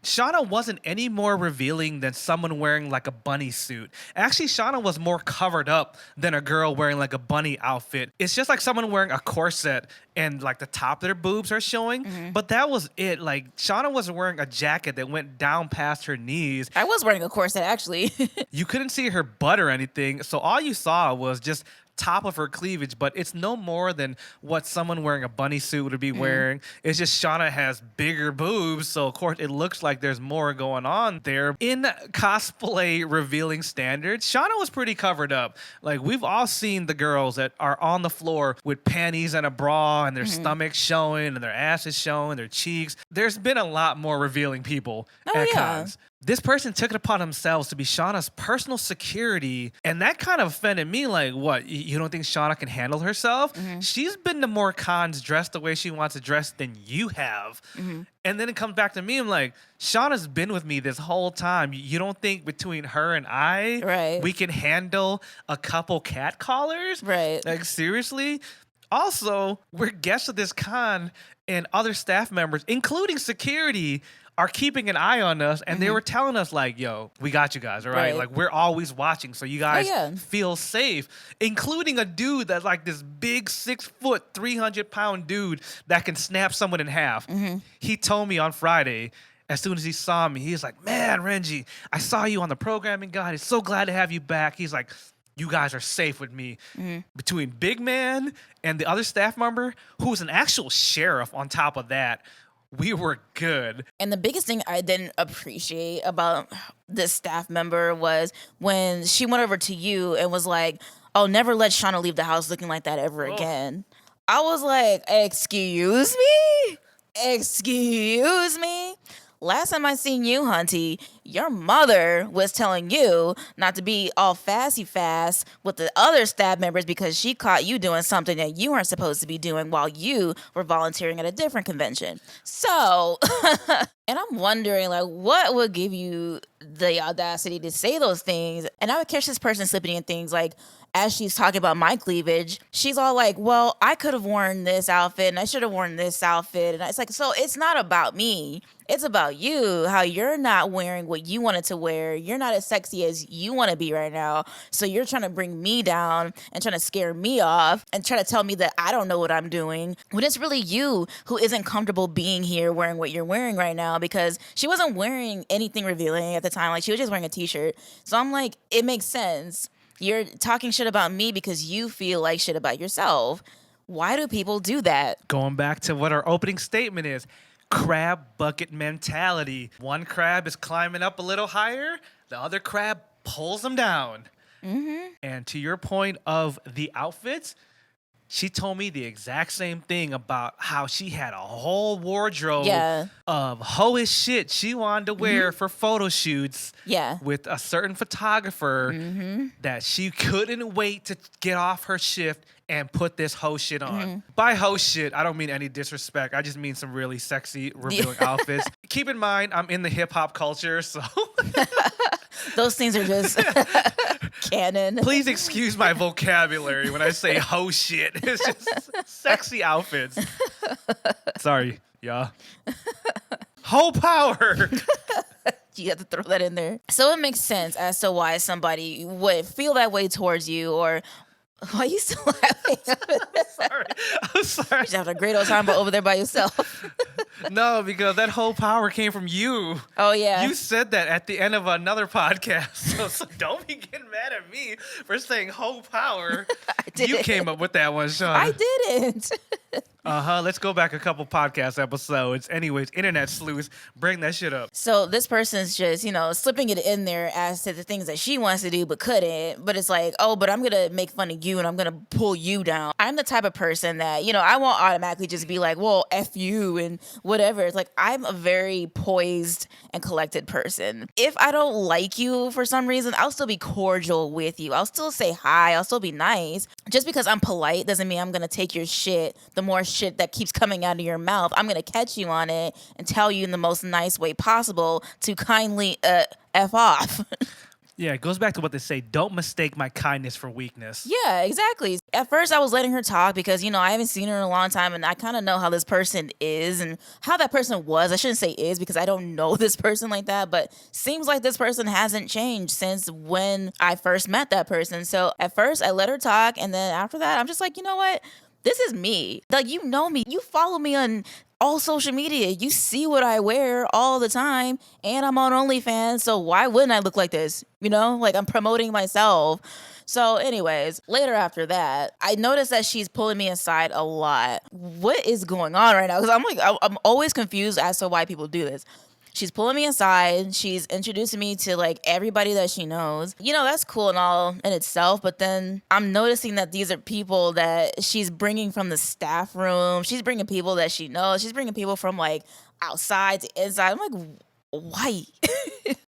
Shana wasn't any more revealing than someone wearing like a bunny suit. Actually, Shana was more covered up than a girl wearing like a bunny outfit. It's just like someone wearing a corset and like the top of their boobs are showing. Mm-hmm. But that was it. Like, Shana wasn't wearing a jacket that went down past her knees. I was wearing a corset, actually. You couldn't see her butt or anything. So all you saw was just top of her cleavage, but it's no more than what someone wearing a bunny suit would be wearing. It's just Shana has bigger boobs, so of course it looks like there's more going on there. In cosplay revealing standards, Shana was pretty covered up. Like, we've all seen the girls that are on the floor with panties and a bra and their stomachs showing and their asses showing, their cheeks. There's been a lot more revealing people at cons. This person took it upon themselves to be Shana's personal security, and that kind of offended me. Like, what, you don't think Shana can handle herself? Mm-hmm. She's been to more cons dressed the way she wants to dress than you have. Mm-hmm. And then it comes back to me, I'm like, Shana's been with me this whole time. You don't think between her and I, we can handle a couple cat collars? Right. Like, seriously? Also, we're guests of this con, and other staff members, including security, are keeping an eye on us, and they were telling us, like, yo, we got you guys, all right? Like, we're always watching, so you guys feel safe, including a dude that's like this big 6 foot, 300-pound dude that can snap someone in half. Mm-hmm. He told me on Friday, as soon as he saw me, he's like, man, Renji, I saw you on the programming guide. It's so glad to have you back. He's like, you guys are safe with me. Mm-hmm. Between Big Man and the other staff member, who's an actual sheriff on top of that, we were good. And the biggest thing I didn't appreciate about this staff member was when she went over to you and was like, oh, never let Shana leave the house looking like that ever again. I was like, excuse me? Excuse me? Last time I seen you, Hunty, your mother was telling you not to be all fasty fast with the other staff members because she caught you doing something that you weren't supposed to be doing while you were volunteering at a different convention. So, and I'm wondering, like, what would give you the audacity to say those things? And I would catch this person slipping in things like, as she's talking about my cleavage, she's all like, well, I could have worn this outfit and I should have worn this outfit. And it's like, so it's not about me. It's about you, how you're not wearing what you wanted to wear. You're not as sexy as you want to be right now. So you're trying to bring me down and trying to scare me off and try to tell me that I don't know what I'm doing, when it's really you who isn't comfortable being here wearing what you're wearing right now, because she wasn't wearing anything revealing at the time. Like, she was just wearing a t-shirt. So I'm like, it makes sense. You're talking shit about me because you feel like shit about yourself. Why do people do that? Going back to what our opening statement is, crab bucket mentality. One crab is climbing up a little higher, the other crab pulls them down. Mm-hmm. And to your point of the outfits, she told me the exact same thing about how she had a whole wardrobe Yeah. of hoish shit she wanted to wear for photo shoots Yeah. with a certain photographer that she couldn't wait to get off her shift and put this hoe shit on. By hoe shit, I don't mean any disrespect. I just mean some really sexy, revealing outfits. Keep in mind, I'm in the hip hop culture, so Those things are just canon. please excuse my vocabulary when I say hoe shit. It's just sexy outfits. Sorry, y'all. Hoe power. You have to throw that in there. So it makes sense as to why somebody would feel that way towards you, or why are you still laughing? I'm sorry. You're having a great old time over there by yourself. No, because that whole power came from you. Oh, yeah. You said that at the end of another podcast. So don't be getting mad at me for saying whole power. You came up with that one, Sean. I didn't. Let's go back a couple podcast episodes. Anyways, internet sleuths, bring that shit up. So this person's just, slipping it in there as to the things that she wants to do but couldn't. But it's like, oh, but I'm going to make fun of you and I'm going to pull you down. I'm the type of person that, I won't automatically just be like, well, F you and whatever. It's like, I'm a very poised and collected person. If I don't like you for some reason, I'll still be cordial with you. I'll still say hi. I'll still be nice. Just because I'm polite doesn't mean I'm going to take your shit. The more shit that keeps coming out of your mouth, I'm going to catch you on it and tell you in the most nice way possible to kindly F off. Yeah, it goes back to what they say, don't mistake my kindness for weakness. Yeah, exactly. At first, I was letting her talk because, I haven't seen her in a long time, and I kind of know how this person is and how that person was. I shouldn't say is because I don't know this person like that, but seems like this person hasn't changed since when I first met that person. So at first, I let her talk, and then after that, I'm just like, you know what? This is me. Like, you know me. You follow me on all social media. You see what I wear all the time, and I'm on OnlyFans, so why wouldn't I look like this? Like I'm promoting myself. So anyways, later after that, I noticed that she's pulling me aside a lot. What is going on right now? Because I'm always confused as to why people do this. She's pulling me aside. She's introducing me to like everybody that she knows. That's cool and all in itself. But then I'm noticing that these are people that she's bringing from the staff room. She's bringing people that she knows. She's bringing people from like outside to inside. I'm like, why?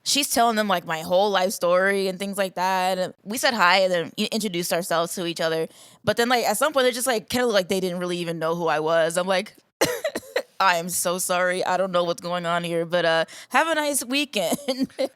She's telling them like my whole life story and things like that. And we said hi and then introduced ourselves to each other. But then like at some point they're just like kind of like they didn't really even know who I was. I'm like, I am so sorry. I don't know what's going on here, but have a nice weekend.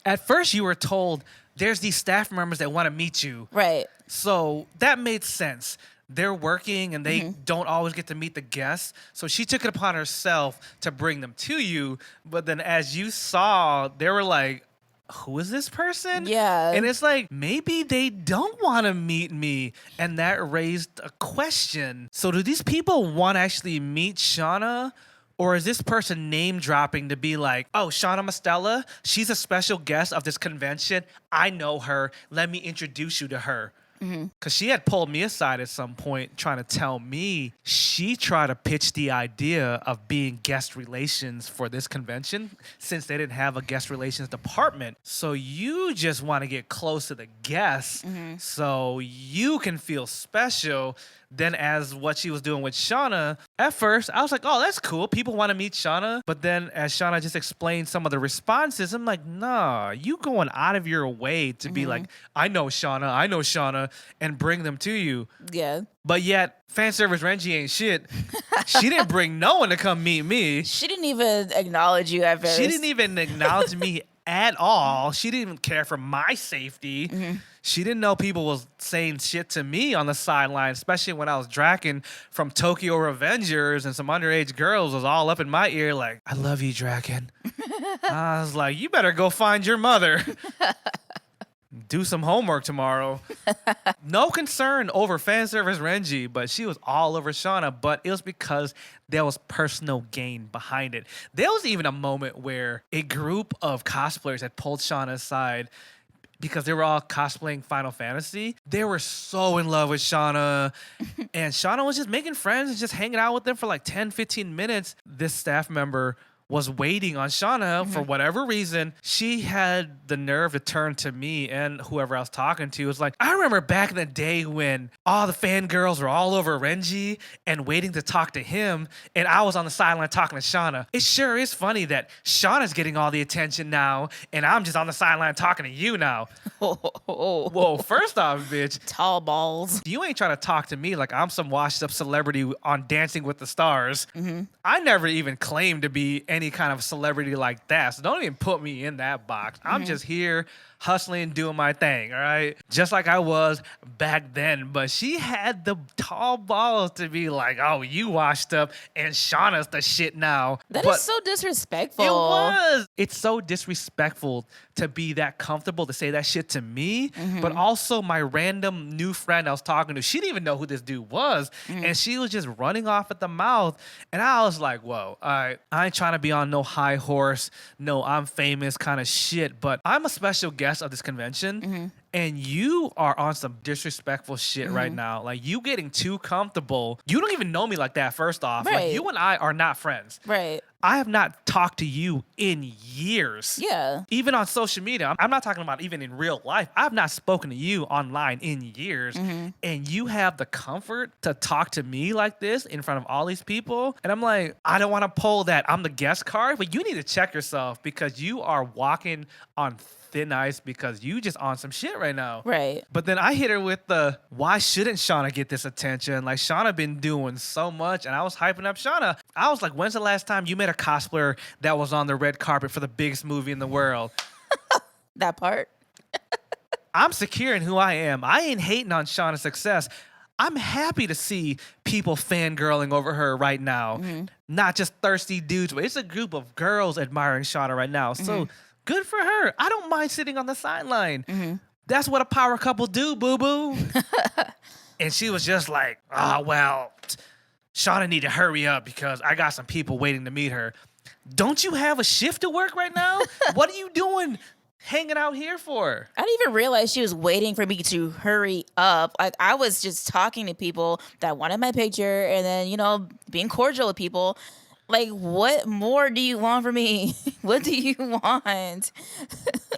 At first, you were told there's these staff members that want to meet you. Right. So that made sense. They're working and they don't always get to meet the guests. So she took it upon herself to bring them to you. But then as you saw, they were like, who is this person? Yeah. And it's like, maybe they don't want to meet me. And that raised a question. So do these people want to actually meet Shana? Or is this person name dropping to be like, oh, Shana Mostella, she's a special guest of this convention. I know her. Let me introduce you to her. Because she had pulled me aside at some point trying to tell me she tried to pitch the idea of being guest relations for this convention since they didn't have a guest relations department. So you just want to get close to the guests so you can feel special. Then as what she was doing with Shana, at first, I was like, oh, that's cool. People want to meet Shana. But then as Shana just explained some of the responses, I'm like, nah, you going out of your way to be like, I know Shana, and bring them to you. Yeah. But yet, fan service Renji ain't shit. She didn't bring no one to come meet me. She didn't even acknowledge you at first. She didn't even acknowledge me at all. She didn't even care for my safety. She didn't know people was saying shit to me on the sideline, especially when I was Draken from Tokyo Revengers and some underage girls was all up in my ear like, I love you, Draken. I was like, you better go find your mother. Do some homework tomorrow. No concern over fan service Renji, but she was all over Shana, but it was because there was personal gain behind it. There was even a moment where a group of cosplayers had pulled Shana aside because they were all cosplaying Final Fantasy. They were so in love with Shana. And Shana was just making friends and just hanging out with them for like 10, 15 minutes. This staff member was waiting on Shana for whatever reason. She had the nerve to turn to me and whoever I was talking to. It was like, I remember back in the day when all the fangirls were all over Renji and waiting to talk to him, and I was on the sideline talking to Shana. It sure is funny that Shana's getting all the attention now, and I'm just on the sideline talking to you now. Whoa, first off, bitch. Tall balls. You ain't trying to talk to me like I'm some washed up celebrity on Dancing with the Stars. I never even claimed to be any kind of celebrity like that. So don't even put me in that box. I'm just here hustling, doing my thing, all right? Just like I was back then. But she had the tall balls to be like, oh, you washed up and Shauna's the shit now. That is so disrespectful. It was. It's so disrespectful to be that comfortable to say that shit to me. But also my random new friend I was talking to, she didn't even know who this dude was. And she was just running off at the mouth. And I was like, whoa, all right, I ain't trying to be on no high horse, no I'm famous kind of shit. But I'm a special guest of this convention. And you are on some disrespectful shit right now. Like, you getting too comfortable. You don't even know me like that, first off. Right. Like, you and I are not friends. Right. I have not talked to you in years. Yeah. Even on social media. I'm not talking about even in real life. I've not spoken to you online in years. And you have the comfort to talk to me like this in front of all these people. And I'm like, I don't want to pull that I'm the guest card, but you need to check yourself because you are walking on thin ice because you just on some shit right now. Right. But then I hit her with the, why shouldn't Shana get this attention? Like, Shana been doing so much, and I was hyping up Shana. I was like, when's the last time you met a cosplayer that was on the red carpet for the biggest movie in the world? That part. I'm secure in who I am. I ain't hating on Shana's success. I'm happy to see people fangirling over her right now. Not just thirsty dudes, but it's a group of girls admiring Shana right now. So good for her. I don't mind sitting on the sideline. That's what a power couple do, boo-boo. And she was just like, well, Shana need to hurry up because I got some people waiting to meet her. Don't you have a shift to work right now? What are you doing hanging out here for? I didn't even realize she was waiting for me to hurry up. Like, I was just talking to people that wanted my picture and then, being cordial with people. Like, what more do you want from me? What do you want?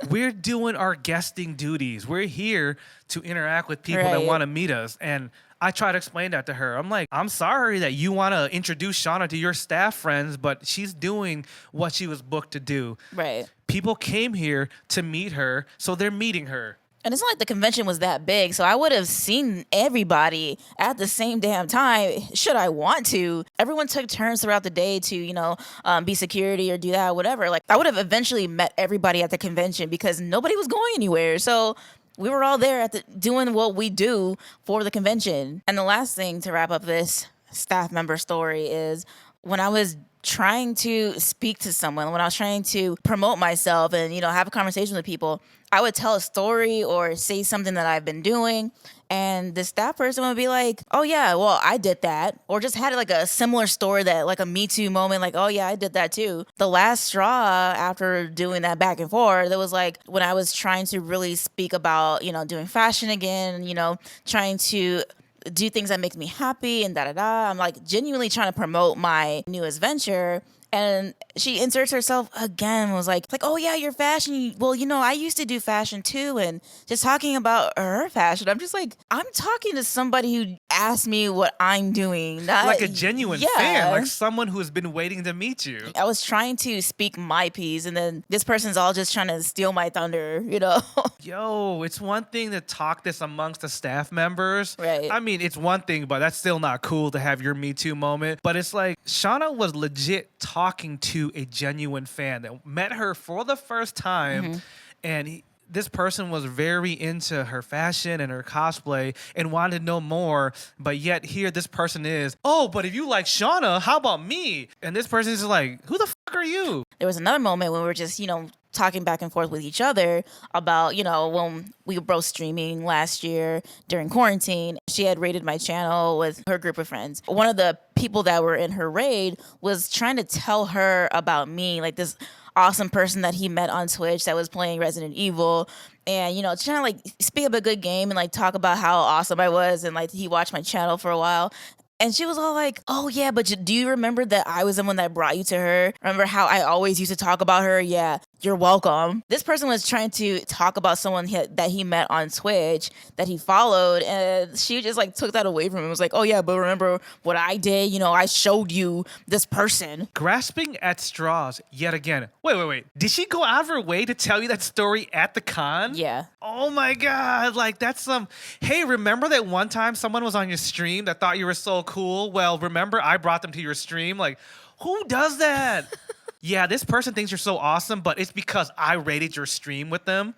We're doing our guesting duties. We're here to interact with people that want to meet us. And I try to explain that to her. I'm like, I'm sorry that you want to introduce Shana to your staff friends, but she's doing what she was booked to do. Right. People came here to meet her, so they're meeting her. And it's not like the convention was that big, so I would have seen everybody at the same damn time, should I want to. Everyone took turns throughout the day to, be security or do that, whatever. Like, I would have eventually met everybody at the convention because nobody was going anywhere. So we were all there doing what we do for the convention. And the last thing to wrap up this staff member story is when I was trying to speak to someone, when I was trying to promote myself and, have a conversation with people, I would tell a story or say something that I've been doing, and the staff person would be like, oh yeah, well, I did that. Or just had like a similar story that like a Me Too moment, like, oh yeah, I did that too. The last straw after doing that back and forth, that was like when I was trying to really speak about, doing fashion again, trying to do things that make me happy and da-da-da. I'm like genuinely trying to promote my newest venture. And she inserts herself again, was like, oh yeah, your fashion. Well, I used to do fashion too. And just talking about her fashion, I'm just like, I'm talking to somebody who asked me what I'm doing. Not, like a genuine fan, like someone who has been waiting to meet you. I was trying to speak my piece, and then this person's all just trying to steal my thunder, Yo, it's one thing to talk this amongst the staff members. Right. I mean, it's one thing, but that's still not cool to have your Me Too moment. But it's like, Shana was legit talking to a genuine fan that met her for the first time, and this person was very into her fashion and her cosplay and wanted to know more, but yet here this person is, oh, but if you like Shana, how about me? And this person is like, who the fuck are you? There was another moment when we were just, talking back and forth with each other about, when we were both streaming last year during quarantine. She had raided my channel with her group of friends. One of the people that were in her raid was trying to tell her about me, like this awesome person that he met on Twitch that was playing Resident Evil, and trying to like speak up a good game and like talk about how awesome I was, and like he watched my channel for a while. And she was all like, oh, yeah, but do you remember that I was the one that brought you to her? Remember how I always used to talk about her? Yeah, you're welcome. This person was trying to talk about someone that he met on Twitch that he followed. And she just like took that away from him. It was like, oh, yeah, but remember what I did? You know, I showed you this person. Grasping at straws yet again. Wait. Did she go out of her way to tell you that story at the con? Yeah. Oh my God. Like that's some, hey, remember that one time someone was on your stream that thought you were so cool? Well, remember I brought them to your stream? Like, who does that? Yeah, this person thinks you're so awesome, but it's because I rated your stream with them.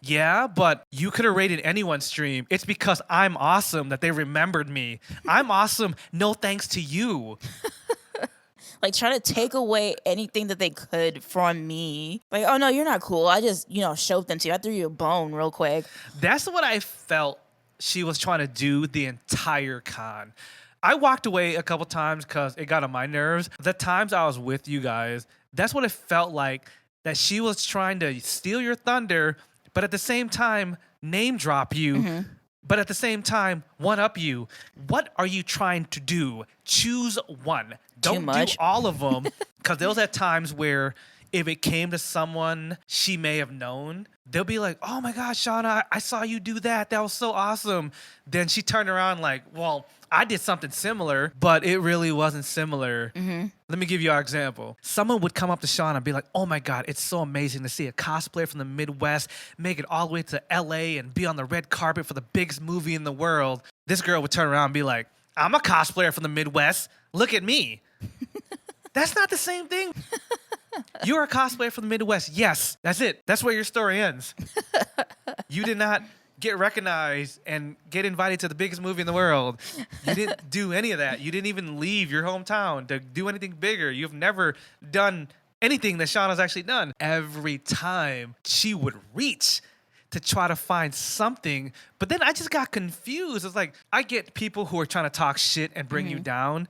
Yeah, but you could have rated anyone's stream. It's because I'm awesome that they remembered me. I'm awesome. No thanks to you. Like trying to take away anything that they could from me. Like, oh no, you're not cool. I just, shoved them to you. I threw you a bone real quick. That's what I felt she was trying to do the entire con. I walked away a couple times because it got on my nerves. The times I was with you guys, that's what it felt like, that she was trying to steal your thunder, but at the same time, name drop you, but at the same time, one up you. What are you trying to do? Choose one. Don't do all of them, because there was at times where if it came to someone she may have known, they'll be like, oh my gosh, Shana, I saw you do that. That was so awesome. Then she turned around like, well, I did something similar, but it really wasn't similar. Let me give you our example. Someone would come up to Shana and be like, oh my God, it's so amazing to see a cosplayer from the Midwest make it all the way to LA and be on the red carpet for the biggest movie in the world. This girl would turn around and be like, I'm a cosplayer from the Midwest. Look at me. That's not the same thing. You're a cosplayer from the Midwest. Yes, that's it. That's where your story ends. You did not get recognized and get invited to the biggest movie in the world. You didn't do any of that. You didn't even leave your hometown to do anything bigger. You've never done anything that Shauna's actually done. Every time she would reach to try to find something, but then I just got confused. It's like, I get people who are trying to talk shit and bring you down,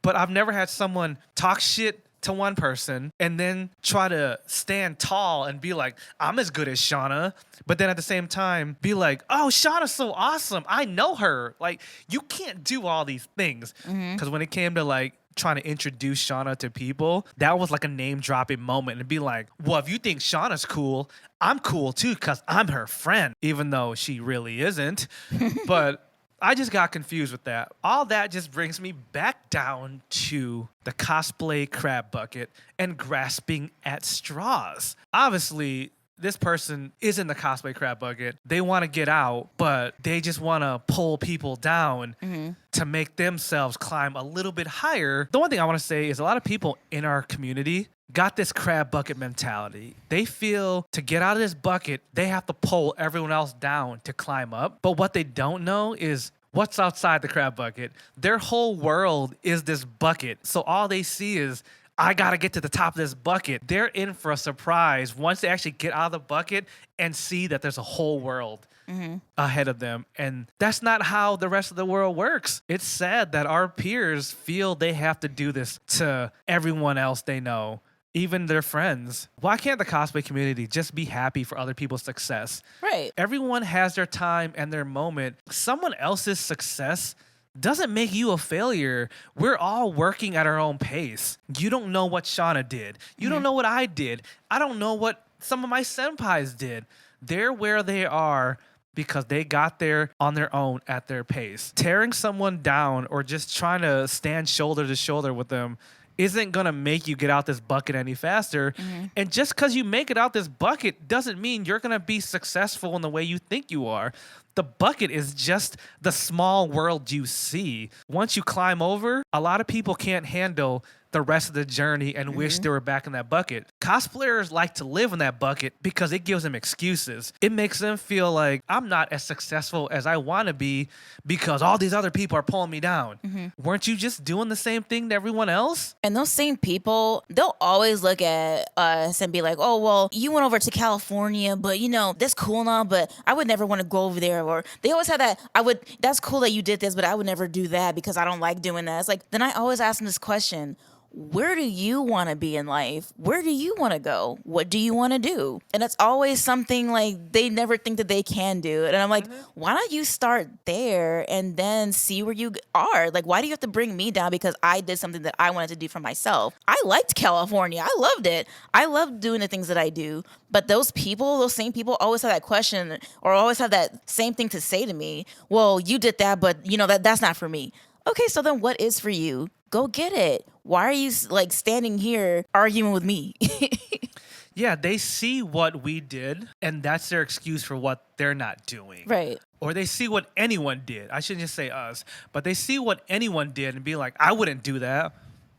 but I've never had someone talk shit to one person and then try to stand tall and be like, I'm as good as Shana, but then at the same time be like, oh, Shana's so awesome. I know her. Like, you can't do all these things. Because when it came to like trying to introduce Shana to people, that was like a name dropping moment, and be like, well, if you think Shana's cool, I'm cool too because I'm her friend, even though she really isn't. But I just got confused with that. All that just brings me back down to the cosplay crab bucket and grasping at straws. Obviously, this person is in the cosplay crab bucket. They want to get out, but they just want to pull people down to make themselves climb a little bit higher. The one thing I want to say is a lot of people in our community got this crab bucket mentality. They feel to get out of this bucket, they have to pull everyone else down to climb up. But what they don't know is what's outside the crab bucket. Their whole world is this bucket. So all they see is, I got to get to the top of this bucket. They're in for a surprise once they actually get out of the bucket and see that there's a whole world ahead of them. And that's not how the rest of the world works. It's sad that our peers feel they have to do this to everyone else they know, even their friends. Why can't the cosplay community just be happy for other people's success? Right. Everyone has their time and their moment. Someone else's success doesn't make you a failure. We're all working at our own pace. You don't know what Shana did. You don't know what I did. I don't know what some of my senpais did. They're where they are because they got there on their own at their pace. Tearing someone down or just trying to stand shoulder to shoulder with them isn't going to make you get out this bucket any faster. And just because you make it out this bucket doesn't mean you're going to be successful in the way you think you are. The bucket is just the small world you see. Once you climb over, a lot of people can't handle the rest of the journey and wish they were back in that bucket. Cosplayers like to live in that bucket because it gives them excuses. It makes them feel like I'm not as successful as I want to be because all these other people are pulling me down. Weren't you just doing the same thing to everyone else? And those same people, they'll always look at us and be like, oh, well, you went over to California, but that's cool and all, but I would never want to go over there. Or they always have that, that's cool that you did this, but I would never do that because I don't like doing that. It's like, then I always ask them this question. where do you want to be in life? Where do you want to go? What do you want to do? And it's always something like they never think that they can do it. And I'm like, why don't you start there and then see where you are? Like, why do you have to bring me down because I did something that I wanted to do for myself? I liked California. I loved it. I loved doing the things that I do. But those same people always have that question or always have that same thing to say to me. Well, you did that, but that's not for me. Okay, so then what is for you? Go get it. Why are you like standing here arguing with me? Yeah, they see what we did, and that's their excuse for what they're not doing. Right. Or they see what anyone did. I shouldn't just say us, but they see what anyone did and be like, I wouldn't do that.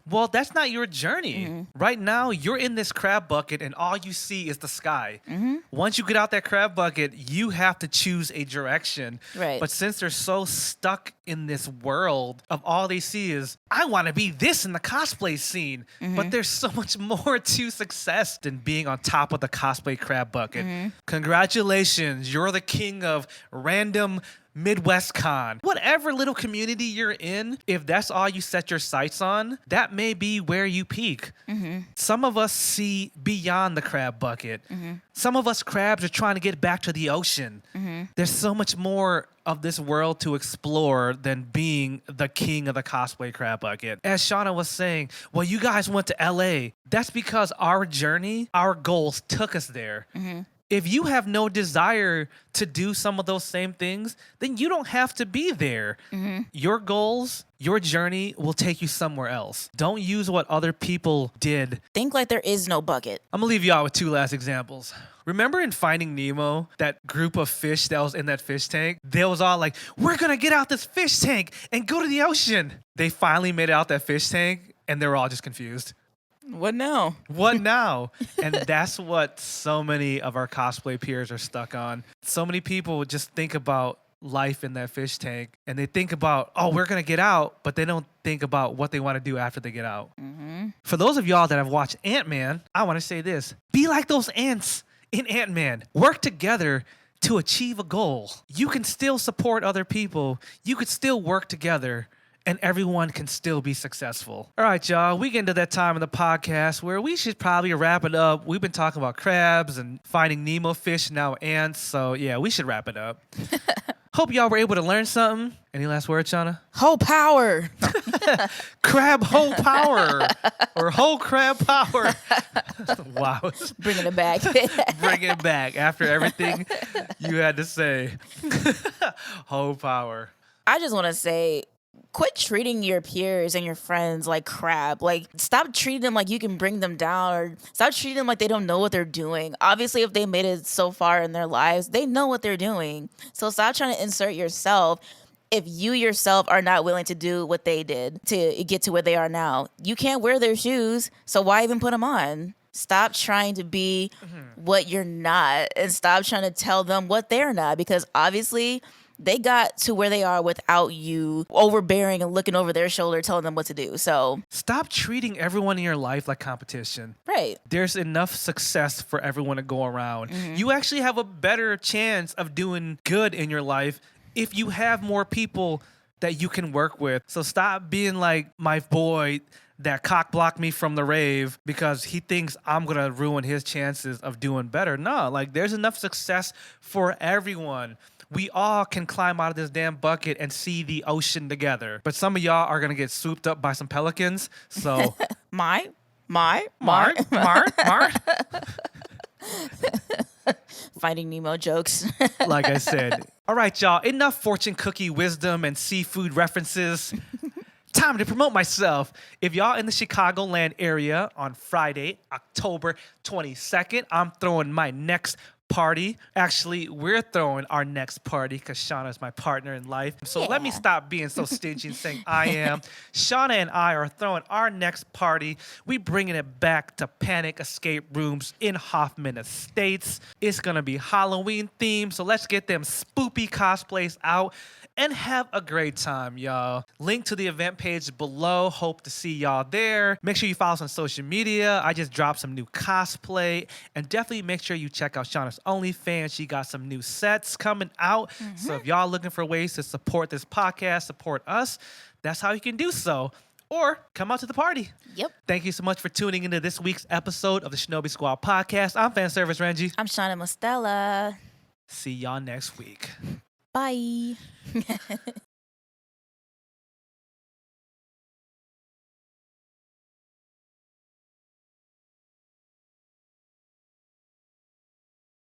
Well, that's not your journey. Right now, you're in this crab bucket and all you see is the sky. Once you get out that crab bucket, you have to choose a direction. Right. But since they're so stuck in this world of all they see is, I want to be this in the cosplay scene. But there's so much more to success than being on top of the cosplay crab bucket. Congratulations, you're the king of random Midwest Con. Whatever little community you're in, if that's all you set your sights on, that may be where you peak. Some of us see beyond the crab bucket. Some of us crabs are trying to get back to the ocean. There's so much more of this world to explore than being the king of the cosplay crab bucket. As Shana was saying, well, you guys went to LA. That's because our journey, our goals took us there. If you have no desire to do some of those same things, then you don't have to be there. Your goals, your journey will take you somewhere else. Don't use what other people did. Think like there is no bucket. I'm gonna leave y'all with two last examples. Remember in Finding Nemo, that group of fish that was in that fish tank? They was all like, we're gonna get out this fish tank and go to the ocean. They finally made it out that fish tank and they were all just confused. What now? What now? And that's what so many of our cosplay peers are stuck on. So many people just think about life in that fish tank and they think about, oh, we're going to get out, but they don't think about what they want to do after they get out. For those of y'all that have watched Ant-Man, I want to say this. Be like those ants in Ant-Man. Work together to achieve a goal. You can still support other people. You could still work together. And everyone can still be successful. All right, y'all. We get into that time in the podcast where we should probably wrap it up. We've been talking about crabs and Finding Nemo fish, now ants. So, yeah, we should wrap it up. Hope y'all were able to learn something. Any last words, Shana? Whole power. Crab whole power. Or whole crab power. Wow. Bringing it back. Bringing it back after everything you had to say. Whole power. I just want to say, quit treating your peers and your friends like crap. Like, stop treating them like you can bring them down, or stop treating them like they don't know what they're doing. Obviously, if they made it so far in their lives, they know what they're doing. So stop trying to insert yourself if you yourself are not willing to do what they did to get to where they are now. You can't wear their shoes, so why even put them on? Stop trying to be what you're not, and stop trying to tell them what they're not, because obviously they got to where they are without you overbearing and looking over their shoulder telling them what to do. So stop treating everyone in your life like competition. Right. There's enough success for everyone to go around. You actually have a better chance of doing good in your life if you have more people that you can work with. So stop being like my boy that cock blocked me from the rave because he thinks I'm going to ruin his chances of doing better. No, like there's enough success for everyone. We all can climb out of this damn bucket and see the ocean together. But some of y'all are going to get swooped up by some pelicans. So Mart. Finding Nemo jokes. Like I said. All right, y'all. Enough fortune cookie wisdom and seafood references. Time to promote myself. If y'all in the Chicagoland area on Friday, October 22nd, I'm throwing my next party. Actually, we're throwing our next party because Shana is my partner in life. So let me stop being so stingy and saying I am. Shana and I are throwing our next party. We bringing it back to Panic Escape Rooms in Hoffman Estates. It's going to be Halloween themed. So let's get them spoopy cosplays out and have a great time, y'all. Link to the event page below. Hope to see y'all there. Make sure you follow us on social media. I just dropped some new cosplay. And definitely make sure you check out Shauna's OnlyFans. She got some new sets coming out. So if y'all looking for ways to support this podcast, support us, that's how you can do so. or come out to the party. Yep. Thank you so much for tuning into this week's episode of the Shinobi Squad Podcast. I'm fan service Renji. I'm Shana Mostella. See y'all next week. Bye.